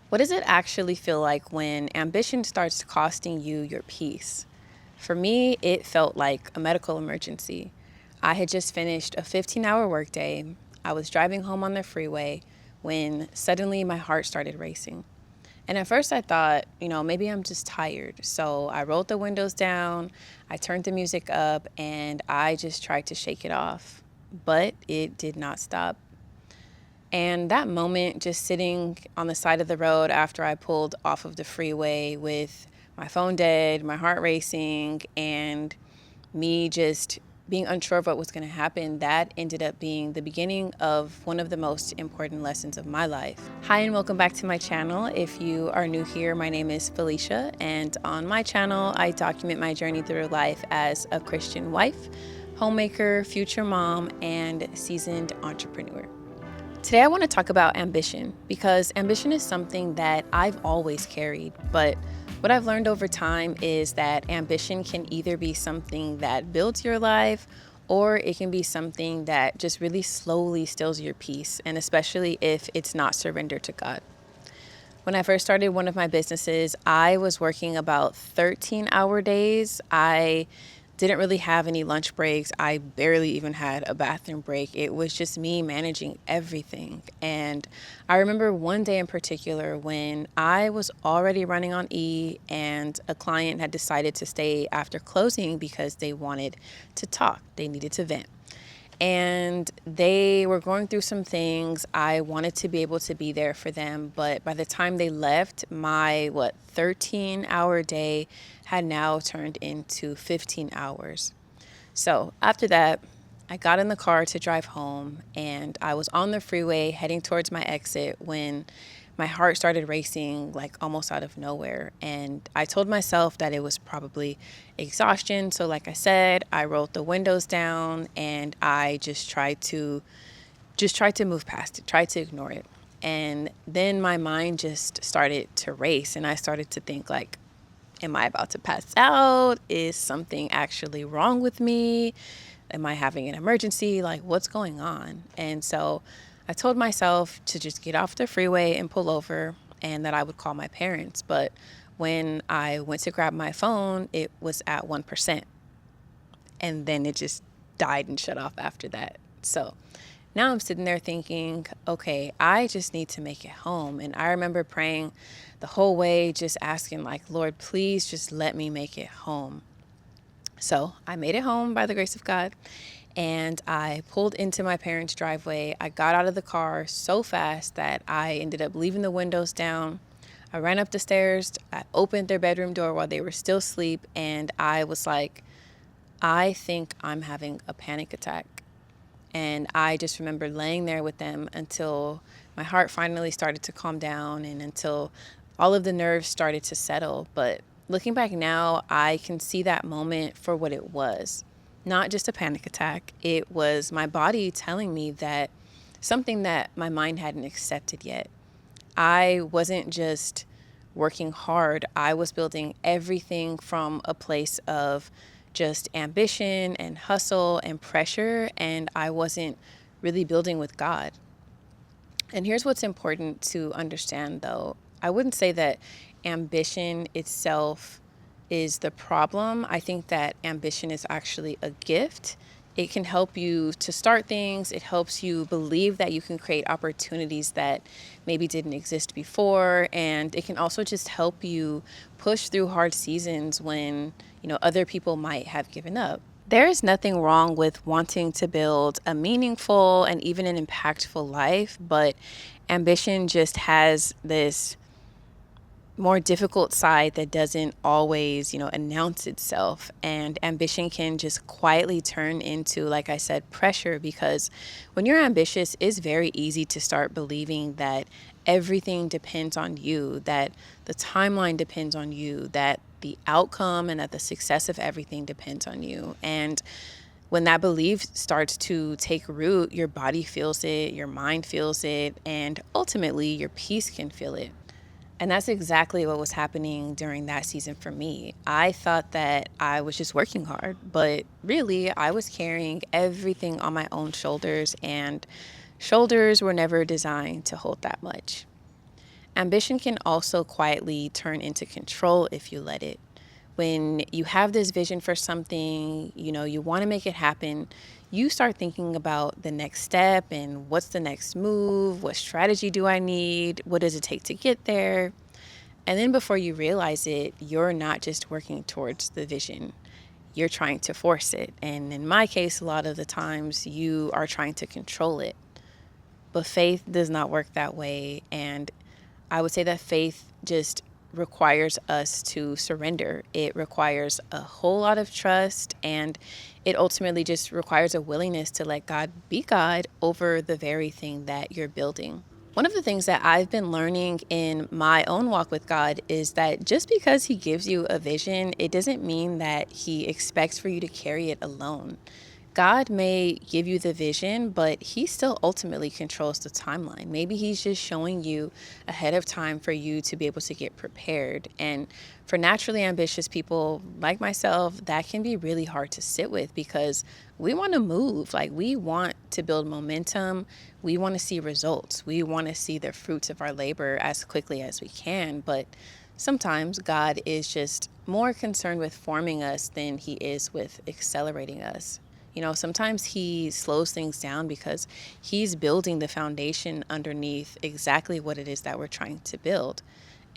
What does it actually feel like when ambition starts costing you your peace? For me, it felt like a medical emergency. I had just finished a 15-hour workday. I was driving home on the freeway when suddenly my heart started racing. And at first I thought, maybe I'm just tired. So I rolled the windows down, I turned the music up, and I just tried to shake it off. But it did not stop. And that moment, just sitting on the side of the road after I pulled off of the freeway with my phone dead, my heart racing, and me just being unsure of what was going to happen, that ended up being the beginning of one of the most important lessons of my life. Hi, and welcome back to my channel. If you are new here, my name is Felicia, and on my channel, I document my journey through life as a Christian wife, homemaker, future mom, and seasoned entrepreneur. Today I want to talk about ambition because ambition is something that I've always carried, but what I've learned over time is that ambition can either be something that builds your life or it can be something that just really slowly steals your peace, and especially if it's not surrendered to God. When I first started one of my businesses, I was working about 13-hour days. I didn't really have any lunch breaks. I barely even had a bathroom break. It was just me managing everything. And I remember one day in particular when I was already running on E and a client had decided to stay after closing because they wanted to talk. They needed to vent. And they were going through some things. I wanted to be able to be there for them, but by the time they left, my 13-hour day had now turned into 15 hours. So after that, I got in the car to drive home, and I was on the freeway heading towards my exit when my heart started racing like almost out of nowhere. And I told myself that it was probably exhaustion. So like I said, I rolled the windows down and I just tried to move past it, tried to ignore it. And then my mind just started to race and I started to think like, am I about to pass out? Is something actually wrong with me? Am I having an emergency? Like, what's going on? And so I told myself to just get off the freeway and pull over and that I would call my parents. But when I went to grab my phone, it was at 1%. And then it just died and shut off after that. So now I'm sitting there thinking, okay, I just need to make it home. And I remember praying the whole way, just asking like, Lord, please just let me make it home. So I made it home by the grace of God, and I pulled into my parents' driveway. I got out of the car so fast that I ended up leaving the windows down. I ran up the stairs. I opened their bedroom door while they were still asleep, and I was like, I think I'm having a panic attack. And I just remember laying there with them until my heart finally started to calm down and until all of the nerves started to settle. But looking back now, I can see that moment for what it was. Not just a panic attack. It was my body telling me that something that my mind hadn't accepted yet. I wasn't just working hard. I was building everything from a place of just ambition and hustle and pressure, and I wasn't really building with God. And here's what's important to understand, though. I wouldn't say that ambition itself is the problem. I think that ambition is actually a gift. It can help you to start things. It helps you believe that you can create opportunities that maybe didn't exist before. And it can also just help you push through hard seasons when, other people might have given up. There is nothing wrong with wanting to build a meaningful and even an impactful life, but ambition just has this more difficult side that doesn't always, announce itself. And ambition can just quietly turn into, like I said, pressure, because when you're ambitious, it's very easy to start believing that everything depends on you, that the timeline depends on you, that the outcome and that the success of everything depends on you. And when that belief starts to take root, your body feels it, your mind feels it, and ultimately your peace can feel it. And that's exactly what was happening during that season for me. I thought that I was just working hard, but really I was carrying everything on my own shoulders, and shoulders were never designed to hold that much. Ambition can also quietly turn into control if you let it. When you have this vision for something, you want to make it happen, you start thinking about the next step and what's the next move, what strategy do I need, what does it take to get there? And then before you realize it, you're not just working towards the vision, you're trying to force it. And in my case, a lot of the times you are trying to control it. But faith does not work that way. And I would say that faith just requires us to surrender. It requires a whole lot of trust, and it ultimately just requires a willingness to let God be God over the very thing that you're building. One of the things that I've been learning in my own walk with God is that just because He gives you a vision, it doesn't mean that He expects for you to carry it alone. God may give you the vision, but He still ultimately controls the timeline. Maybe He's just showing you ahead of time for you to be able to get prepared. And for naturally ambitious people like myself, that can be really hard to sit with because we want to move. Like, we want to build momentum. We want to see results. We want to see the fruits of our labor as quickly as we can. But sometimes God is just more concerned with forming us than He is with accelerating us. Sometimes He slows things down because He's building the foundation underneath exactly what it is that we're trying to build.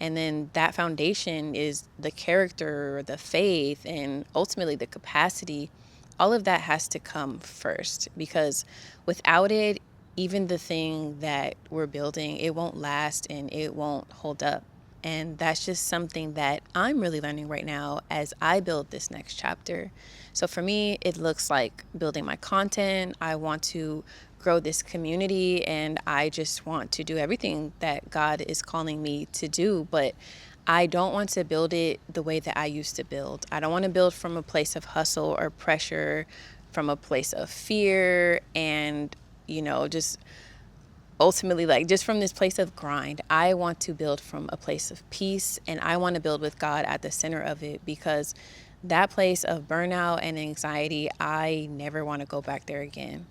And then that foundation is the character, the faith, and ultimately the capacity. All of that has to come first because without it, even the thing that we're building, it won't last and it won't hold up. And that's just something that I'm really learning right now as I build this next chapter. So for me, it looks like building my content. I want to grow this community, and I just want to do everything that God is calling me to do. But I don't want to build it the way that I used to build. I don't want to build from a place of hustle or pressure, from a place of fear and, just ultimately, like, just from this place of grind. I want to build from a place of peace, and I want to build with God at the center of it, because that place of burnout and anxiety, I never want to go back there again.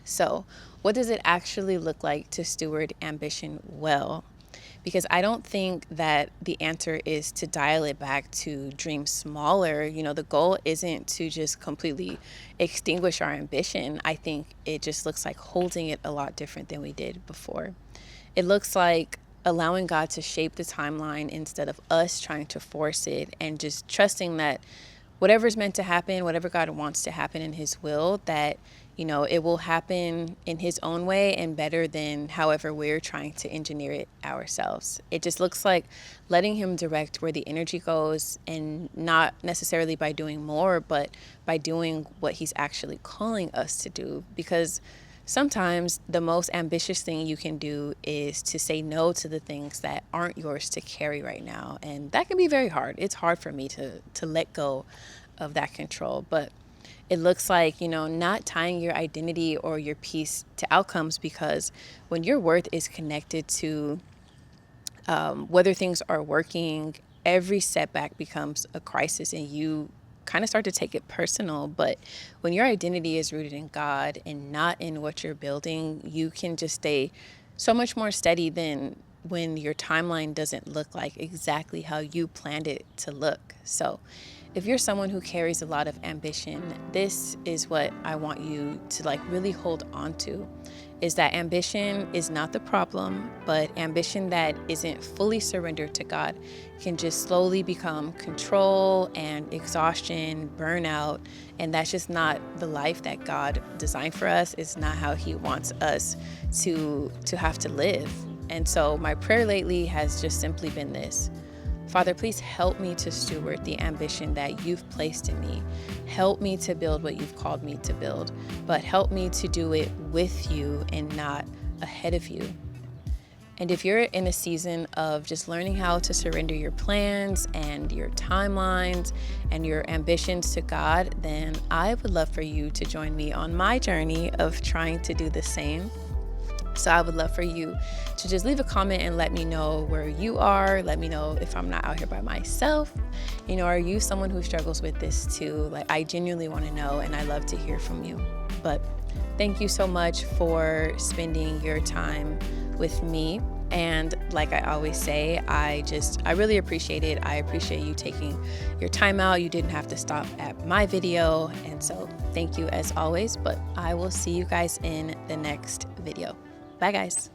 So what does it actually look like to steward ambition well? Because I don't think that the answer is to dial it back to dream smaller. The goal isn't to just completely extinguish our ambition. I think it just looks like holding it a lot different than we did before. It looks like allowing God to shape the timeline instead of us trying to force it, and just trusting that whatever's meant to happen, whatever God wants to happen in His will, that it will happen in His own way and better than however we're trying to engineer it ourselves. It just looks like letting Him direct where the energy goes, and not necessarily by doing more, but by doing what He's actually calling us to do. Because sometimes the most ambitious thing you can do is to say no to the things that aren't yours to carry right now. And that can be very hard. It's hard for me to let go of that control. But it looks like, not tying your identity or your peace to outcomes, because when your worth is connected to whether things are working, every setback becomes a crisis and you kind of start to take it personal. But when your identity is rooted in God and not in what you're building, you can just stay so much more steady than when your timeline doesn't look like exactly how you planned it to look. So if you're someone who carries a lot of ambition, this is what I want you to really hold on to, is that ambition is not the problem, but ambition that isn't fully surrendered to God can just slowly become control and exhaustion, burnout, and that's just not the life that God designed for us. It's not how He wants us to have to live. And so my prayer lately has just simply been this: Father, please help me to steward the ambition that You've placed in me. Help me to build what You've called me to build, but help me to do it with You and not ahead of You. And if you're in a season of just learning how to surrender your plans and your timelines and your ambitions to God, then I would love for you to join me on my journey of trying to do the same. So I would love for you to just leave a comment and let me know where you are. Let me know if I'm not out here by myself. Are you someone who struggles with this too? I genuinely want to know, and I love to hear from you. But thank you so much for spending your time with me. And like I always say, I really appreciate it. I appreciate you taking your time out. You didn't have to stop at my video. And so thank you as always, but I will see you guys in the next video. Bye guys.